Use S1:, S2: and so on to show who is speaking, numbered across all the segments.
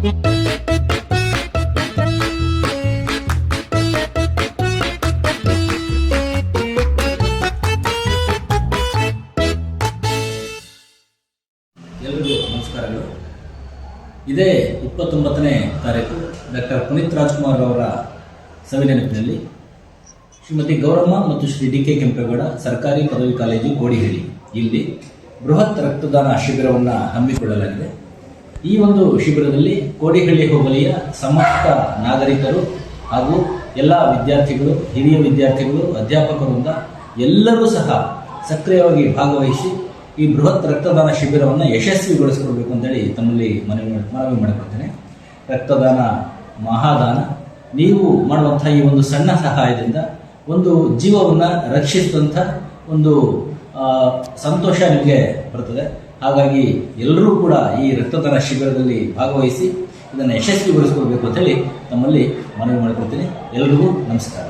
S1: ಎಲ್ಲರಿಗೂ ನಮಸ್ಕಾರಗಳು. ಇದೇ 29ನೇ ತಾರೀಕು ಡಾಕ್ಟರ್ ಪುನೀತ್ ರಾಜ್ಕುಮಾರ್ ಅವರ ಸವಿನೆನಪಿನಲ್ಲಿ ಶ್ರೀಮತಿ ಗೌರಮ್ಮ ಮತ್ತು ಶ್ರೀ ಡಿ ಕೆ ಕೆಂಪೇಗೌಡ ಸರ್ಕಾರಿ ಪದವಿ ಕಾಲೇಜು ಕೋಡಿಹಳ್ಳಿ ಇಲ್ಲಿ ಬೃಹತ್ ರಕ್ತದಾನ ಶಿಬಿರವನ್ನು ಹಮ್ಮಿಕೊಳ್ಳಲಾಗಿದೆ. ಈ ಒಂದು ಶಿಬಿರದಲ್ಲಿ ಕೋಡಿಹಳ್ಳಿ ಹೋಬಳಿಯ ಸಮಸ್ತ ನಾಗರಿಕರು ಹಾಗೂ ಎಲ್ಲ ವಿದ್ಯಾರ್ಥಿಗಳು, ಹಿರಿಯ ವಿದ್ಯಾರ್ಥಿಗಳು, ಅಧ್ಯಾಪಕರಿಂದ ಎಲ್ಲರೂ ಸಹ ಸಕ್ರಿಯವಾಗಿ ಭಾಗವಹಿಸಿ ಈ ಬೃಹತ್ ರಕ್ತದಾನ ಶಿಬಿರವನ್ನು ಯಶಸ್ವಿಗೊಳಿಸಿಕೊಳ್ಬೇಕು ಅಂತೇಳಿ ತಮ್ಮಲ್ಲಿ ಮನವಿ ಮಾಡಿಕೊಡ್ತೇನೆ. ರಕ್ತದಾನ ಮಹಾದಾನ. ನೀವು ಮಾಡುವಂಥ ಈ ಒಂದು ಸಣ್ಣ ಸಹಾಯದಿಂದ ಒಂದು ಜೀವವನ್ನು ರಕ್ಷಿಸಿದಂಥ ಒಂದು ಸಂತೋಷ ನಿಮಗೆ ಬರ್ತದೆ. ಹಾಗಾಗಿ ಎಲ್ಲರೂ ಕೂಡ ಈ ರಕ್ತದಾನ ಶಿಬಿರದಲ್ಲಿ ಭಾಗವಹಿಸಿ ಇದನ್ನು ಯಶಸ್ವಿಗೊಳಿಸಿಕೊಳ್ಬೇಕು ಅಂತೇಳಿ ತಮ್ಮಲ್ಲಿ ಮನವಿ ಮಾಡಿಕೊಡ್ತೀನಿ. ಎಲ್ಲರಿಗೂ ನಮಸ್ಕಾರ.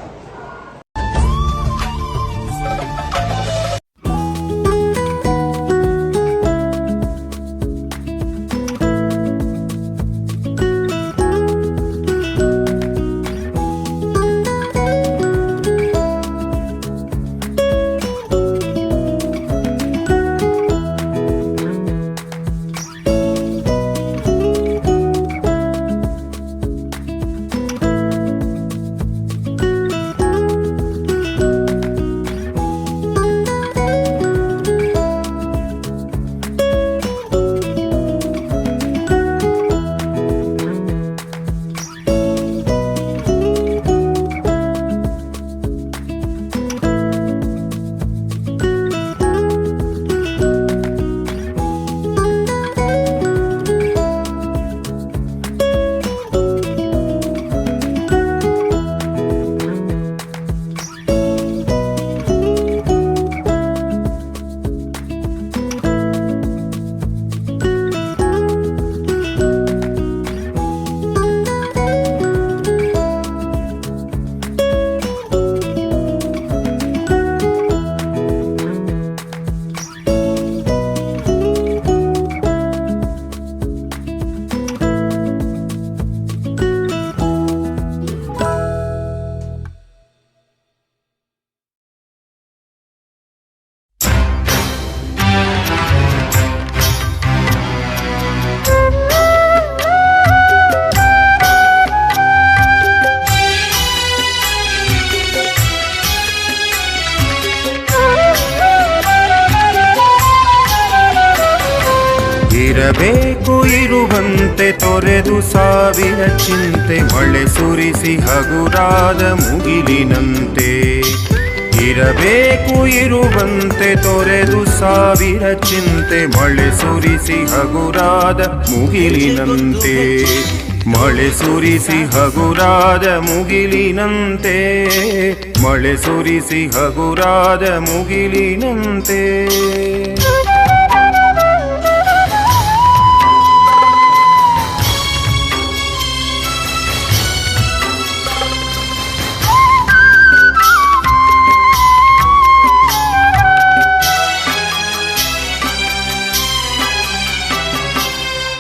S2: ಇರಬೇಕು ಇರುವಂತೆ ತೊರೆದು ಸಾವಿರ ಚಿಂತೆ, ಮಳೆ ಸುರಿಸಿ ಹಗುರಾದ ಮುಗಿಲಿನಂತೆ. ಇರಬೇಕು ಇರುವಂತೆ ತೊರೆದು ಸಾವಿರ ಚಿಂತೆ, ಮಳೆ ಸುರಿಸಿ ಹಗುರಾದ ಮುಗಿಲಿನಂತೆ. ಮಳೆ ಸುರಿಸಿ ಹಗುರಾದ ಮುಗಿಲಿನಂತೆ, ಮಳೆ ಸುರಿಸಿ ಹಗುರಾದ ಮುಗಿಲಿನಂತೆ.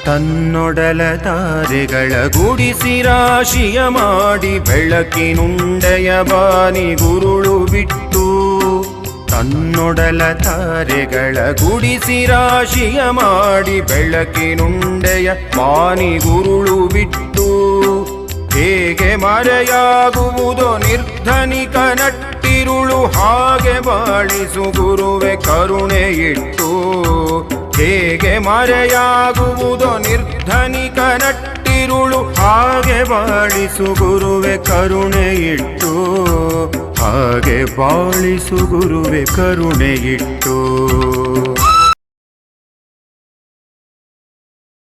S2: ತನ್ನೊಡಲ ತಾರೆಗಳ ಗುಡಿಸಿ ರಾಶಿಯ ಮಾಡಿ, ಬೆಳಕಿನುಂಡೆಯ ಬಾನಿ ಗುರುಳು ಬಿಟ್ಟು. ತನ್ನೊಡಲ ತಾರೆಗಳ ಗುಡಿಸಿ ರಾಶಿಯ ಮಾಡಿ, ಬೆಳಕಿನುಂಡೆಯ ಬಾನಿ ಗುರುಳು ಬಿಟ್ಟು. ಹೇಗೆ ಮರೆಯಾಗುವುದೋ ನಿರ್ಧನಿಕ ನಟ್ಟಿರುಳು, ಹಾಗೆ ಬಾಳಿಸು ಗುರುವೆ ಕರುಣೆ ಇಟ್ಟು. ಹೇಗೆ ಮರೆಯಾಗುವುದೋ ನಿರ್ಧನಿಕ ನಟ್ಟಿರುಳು, ಹಾಗೆ ಬಾಳಿಸು ಗುರುವೆ ಕರುಣೆ ಇಟ್ಟು. ಹಾಗೆ ಬಾಳಿಸು ಗುರುವೆ ಕರುಣೆ ಇಟ್ಟು.